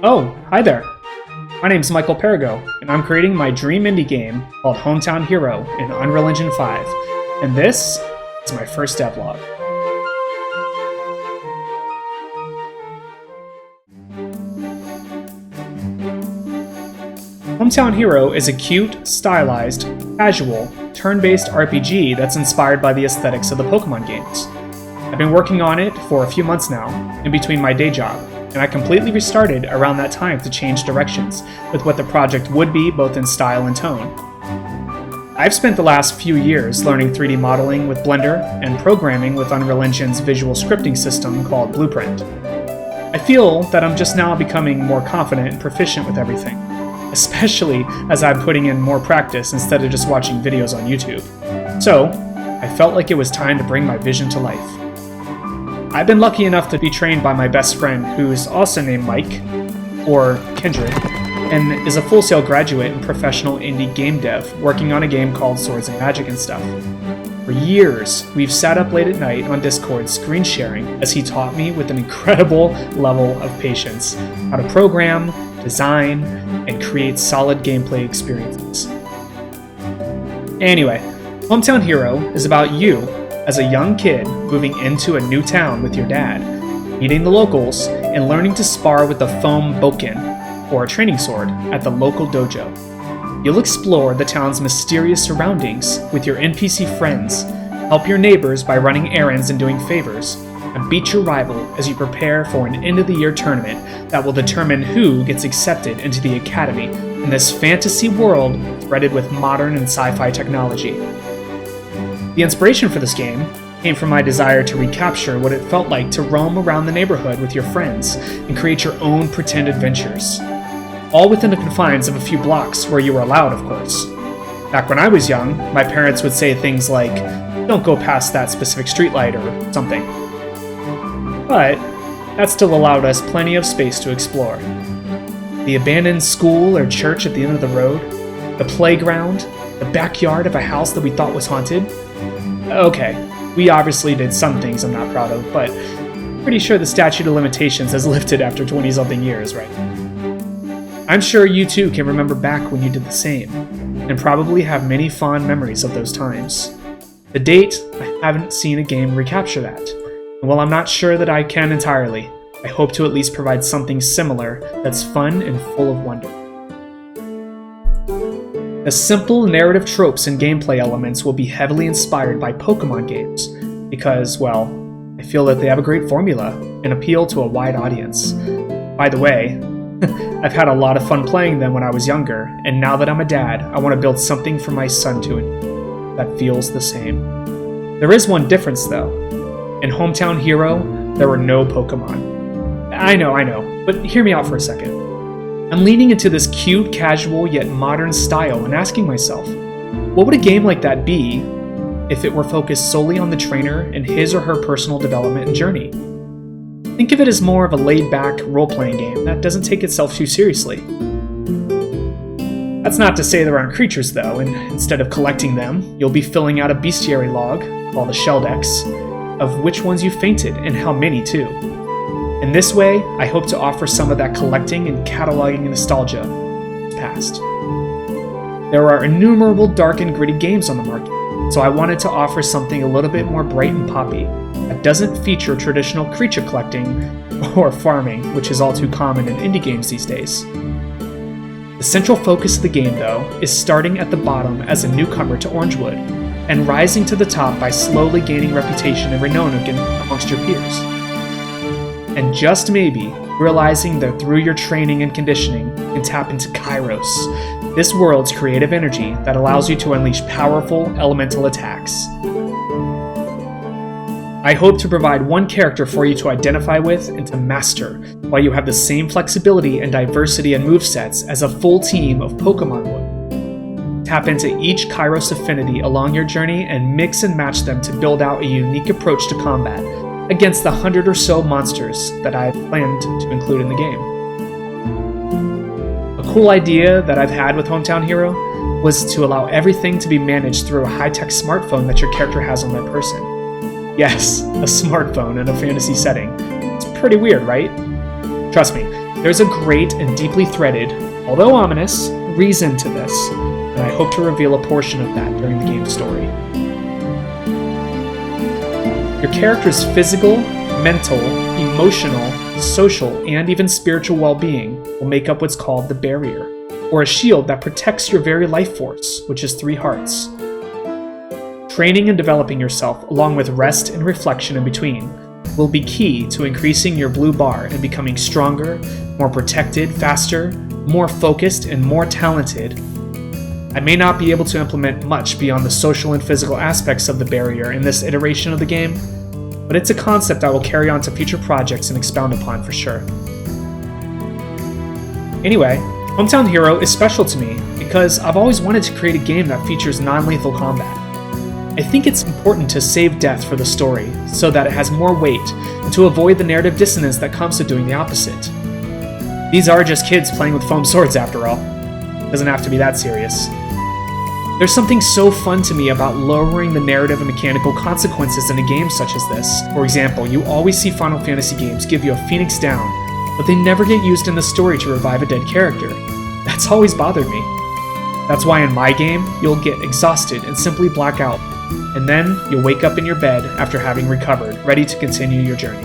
Oh, hi there. My name's Michael Perigo, and I'm creating my dream indie game called Hometown Hero in Unreal Engine 5, and this is my first devlog. Hometown Hero is a cute, stylized, casual, turn-based RPG that's inspired by the aesthetics of the Pokemon games. I've been working on it for a few months now, in between my day job, and I completely restarted around that time to change directions with what the project would be both in style and tone. I've spent the last few years learning 3D modeling with Blender and programming with Unreal Engine's visual scripting system called Blueprint. I feel that I'm just now becoming more confident and proficient with everything, especially as I'm putting in more practice instead of just watching videos on YouTube. So, I felt like it was time to bring my vision to life. I've been lucky enough to be trained by my best friend, who's also named Mike, or Kindred, and is a Full Sail graduate and professional indie game dev, working on a game called Swords and Magic and stuff. For years, we've sat up late at night on Discord screen sharing as he taught me with an incredible level of patience how to program, design, and create solid gameplay experiences. Anyway, Hometown Hero is about you as a young kid moving into a new town with your dad, meeting the locals, and learning to spar with the foam bokken, or a training sword, at the local dojo. You'll explore the town's mysterious surroundings with your NPC friends, help your neighbors by running errands and doing favors, and beat your rival as you prepare for an end-of-the-year tournament that will determine who gets accepted into the academy in this fantasy world threaded with modern and sci-fi technology. The inspiration for this game came from my desire to recapture what it felt like to roam around the neighborhood with your friends and create your own pretend adventures. All within the confines of a few blocks where you were allowed, of course. Back when I was young, my parents would say things like, "Don't go past that specific streetlight," or something. But that still allowed us plenty of space to explore. The abandoned school or church at the end of the road, the playground, the backyard of a house that we thought was haunted. Okay, we obviously did some things I'm not proud of, but pretty sure the statute of limitations has lifted after 20-something years, right? I'm sure you too can remember back when you did the same, and probably have many fond memories of those times. To date, I haven't seen a game recapture that, and while I'm not sure that I can entirely, I hope to at least provide something similar that's fun and full of wonder. The simple narrative tropes and gameplay elements will be heavily inspired by Pokemon games, because, well, I feel that they have a great formula and appeal to a wide audience. By the way, I've had a lot of fun playing them when I was younger, and now that I'm a dad, I want to build something for my son to enjoy that feels the same. There is one difference though. In Hometown Hero, there were no Pokemon. I know, but hear me out for a second. I'm leaning into this cute, casual, yet modern style and asking myself, what would a game like that be if it were focused solely on the trainer and his or her personal development and journey? Think of it as more of a laid-back, role-playing game that doesn't take itself too seriously. That's not to say there aren't creatures though, and instead of collecting them, you'll be filling out a bestiary log, called a Sheldex, of which ones you fainted and how many too. In this way, I hope to offer some of that collecting and cataloging nostalgia past. There are innumerable dark and gritty games on the market, so I wanted to offer something a little bit more bright and poppy that doesn't feature traditional creature collecting or farming, which is all too common in indie games these days. The central focus of the game, though, is starting at the bottom as a newcomer to Orangewood and rising to the top by slowly gaining reputation and renown amongst your peers. And just maybe, realizing that through your training and conditioning, you can tap into Kairos, this world's creative energy that allows you to unleash powerful elemental attacks. I hope to provide one character for you to identify with and to master, while you have the same flexibility and diversity in movesets as a full team of Pokemon would. Tap into each Kairos affinity along your journey and mix and match them to build out a unique approach to combat against the 100 or so monsters that I've planned to include in the game. A cool idea that I've had with Hometown Hero was to allow everything to be managed through a high-tech smartphone that your character has on their person. Yes, a smartphone in a fantasy setting. It's pretty weird, right? Trust me, There's a great and deeply threaded, although ominous, reason to this, and I hope to reveal a portion of that during the game's story. Your character's physical, mental, emotional, social, and even spiritual well-being will make up what's called the barrier, or a shield that protects your very life force, which is 3 hearts. Training and developing yourself, along with rest and reflection in between, will be key to increasing your blue bar and becoming stronger, more protected, faster, more focused, and more talented. I may not be able to implement much beyond the social and physical aspects of the barrier in this iteration of the game, but it's a concept I will carry on to future projects and expound upon for sure. Anyway, Hometown Hero is special to me because I've always wanted to create a game that features non-lethal combat. I think it's important to save death for the story so that it has more weight and to avoid the narrative dissonance that comes to doing the opposite. These are just kids playing with foam swords after all. It doesn't have to be that serious. There's something so fun to me about lowering the narrative and mechanical consequences in a game such as this. For example, you always see Final Fantasy games give you a phoenix down, but they never get used in the story to revive a dead character. That's always bothered me. That's why in my game, you'll get exhausted and simply black out, and then you'll wake up in your bed after having recovered, ready to continue your journey.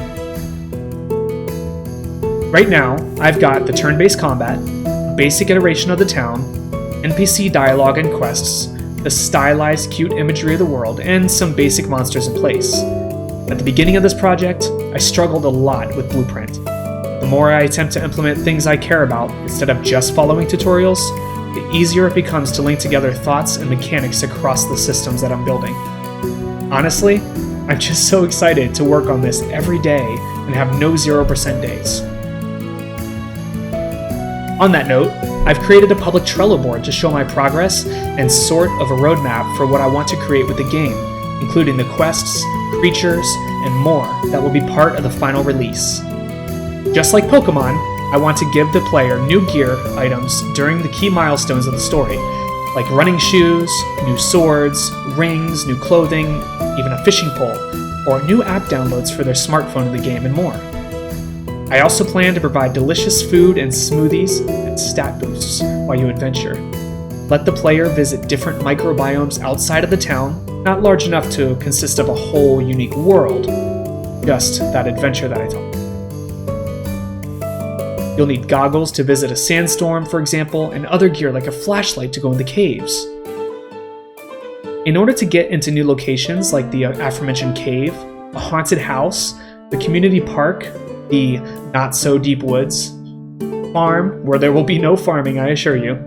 Right now, I've got the turn-based combat, a basic iteration of the town, NPC dialogue and quests, the stylized, cute imagery of the world, and some basic monsters in place. At the beginning of this project, I struggled a lot with Blueprint. The more I attempt to implement things I care about, instead of just following tutorials, the easier it becomes to link together thoughts and mechanics across the systems that I'm building. Honestly, I'm just so excited to work on this every day and have no 0% days. On that note, I've created a public Trello board to show my progress and sort of a roadmap for what I want to create with the game, including the quests, creatures, and more that will be part of the final release. Just like Pokemon, I want to give the player new gear items during the key milestones of the story, like running shoes, new swords, rings, new clothing, even a fishing pole, or new app downloads for their smartphone in the game, and more. I also plan to provide delicious food and smoothies and stat boosts while you adventure. Let the player visit different microbiomes outside of the town, not large enough to consist of a whole unique world, just that adventure that I talked about. You'll need goggles to visit a sandstorm, for example, and other gear like a flashlight to go in the caves. In order to get into new locations like the aforementioned cave, a haunted house, the community park, the not-so-deep woods, farm, where there will be no farming, I assure you,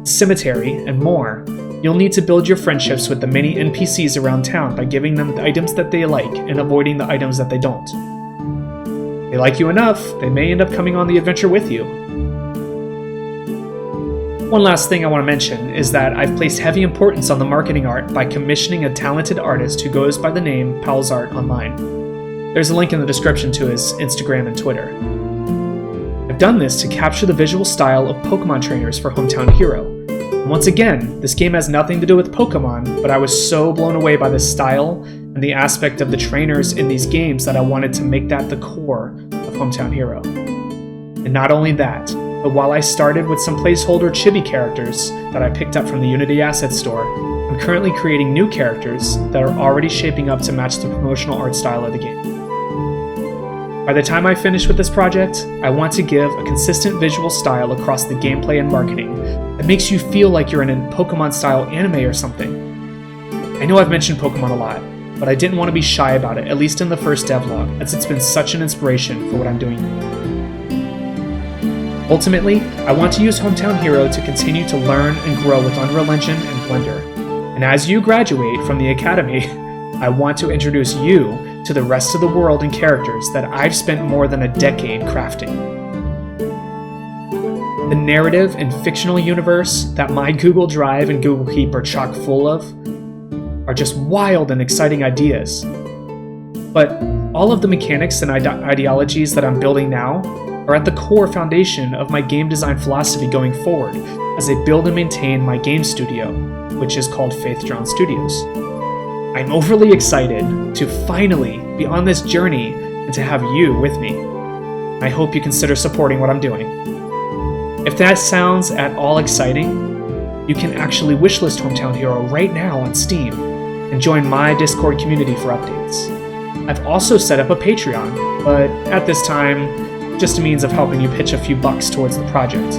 cemetery, and more, you'll need to build your friendships with the many NPCs around town by giving them the items that they like and avoiding the items that they don't. If they like you enough, they may end up coming on the adventure with you. One last thing I want to mention is that I've placed heavy importance on the marketing art by commissioning a talented artist who goes by the name Palsart online. There's a link in the description to his Instagram and Twitter. I've done this to capture the visual style of Pokemon trainers for Hometown Hero. And once again, this game has nothing to do with Pokemon, but I was so blown away by the style and the aspect of the trainers in these games that I wanted to make that the core of Hometown Hero. And not only that, but while I started with some placeholder chibi characters that I picked up from the Unity Asset Store, I'm currently creating new characters that are already shaping up to match the promotional art style of the game. By the time I finish with this project, I want to give a consistent visual style across the gameplay and marketing that makes you feel like you're in a Pokemon-style anime or something. I know I've mentioned Pokemon a lot, but I didn't want to be shy about it, at least in the first devlog, as it's been such an inspiration for what I'm doing here. Ultimately, I want to use Hometown Hero to continue to learn and grow with Unreal Engine and Blender. And as you graduate from the Academy, I want to introduce you to the rest of the world and characters that I've spent more than a decade crafting. The narrative and fictional universe that my Google Drive and Google Keep are chock full of are just wild and exciting ideas. But all of the mechanics and ideologies that I'm building now are at the core foundation of my game design philosophy going forward as I build and maintain my game studio, which is called Faith Drawn Studios. I'm overly excited to finally be on this journey and to have you with me. I hope you consider supporting what I'm doing. If that sounds at all exciting, you can actually wishlist Hometown Hero right now on Steam and join my Discord community for updates. I've also set up a Patreon, but at this time, just a means of helping you pitch a few bucks towards the project.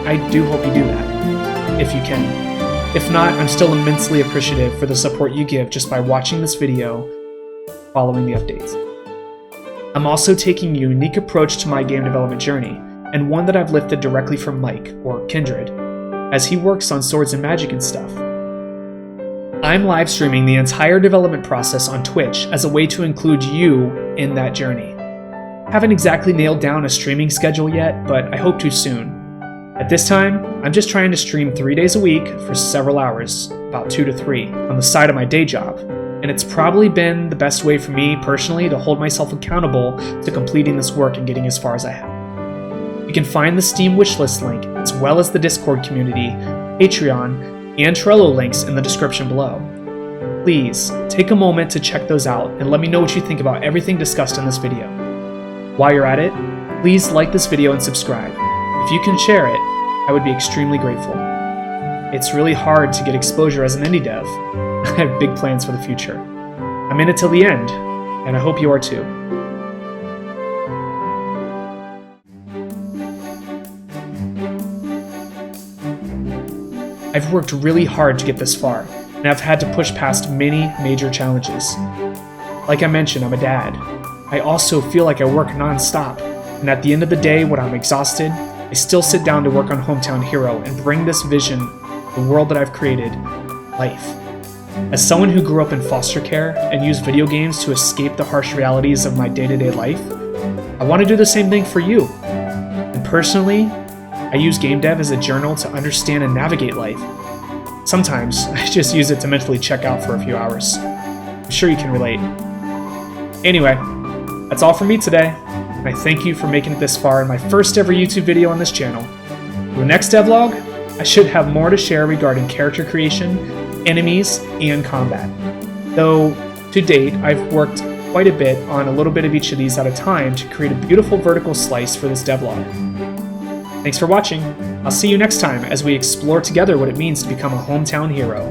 I do hope you do that, if you can. If not, I'm still immensely appreciative for the support you give just by watching this video, following the updates. I'm also taking a unique approach to my game development journey, and one that I've lifted directly from Mike, or Kindred, as he works on swords and magic and stuff. I'm live streaming the entire development process on Twitch as a way to include you in that journey. Haven't exactly nailed down a streaming schedule yet, but I hope to soon. At this time, I'm just trying to stream 3 days a week for several hours, about 2 to 3, on the side of my day job, and it's probably been the best way for me personally to hold myself accountable to completing this work and getting as far as I have. You can find the Steam wishlist link, as well as the Discord community, Patreon, and Trello links in the description below. Please, take a moment to check those out and let me know what you think about everything discussed in this video. While you're at it, please like this video and subscribe. If you can share it, I would be extremely grateful. It's really hard to get exposure as an indie dev. I have big plans for the future. I'm in it till the end, and I hope you are too. I've worked really hard to get this far, and I've had to push past many major challenges. Like I mentioned, I'm a dad. I also feel like I work non-stop, and at the end of the day, when I'm exhausted, I still sit down to work on Hometown Hero and bring this vision, the world that I've created, life. As someone who grew up in foster care and used video games to escape the harsh realities of my day-to-day life, I want to do the same thing for you. And personally, I use game dev as a journal to understand and navigate life. Sometimes, I just use it to mentally check out for a few hours. I'm sure you can relate. Anyway, that's all from me today. I thank you for making it this far in my first ever YouTube video on this channel. For the next devlog, I should have more to share regarding character creation, enemies, and combat. Though, to date, I've worked quite a bit on a little bit of each of these at a time to create a beautiful vertical slice for this devlog. Thanks for watching. I'll see you next time as we explore together what it means to become a hometown hero.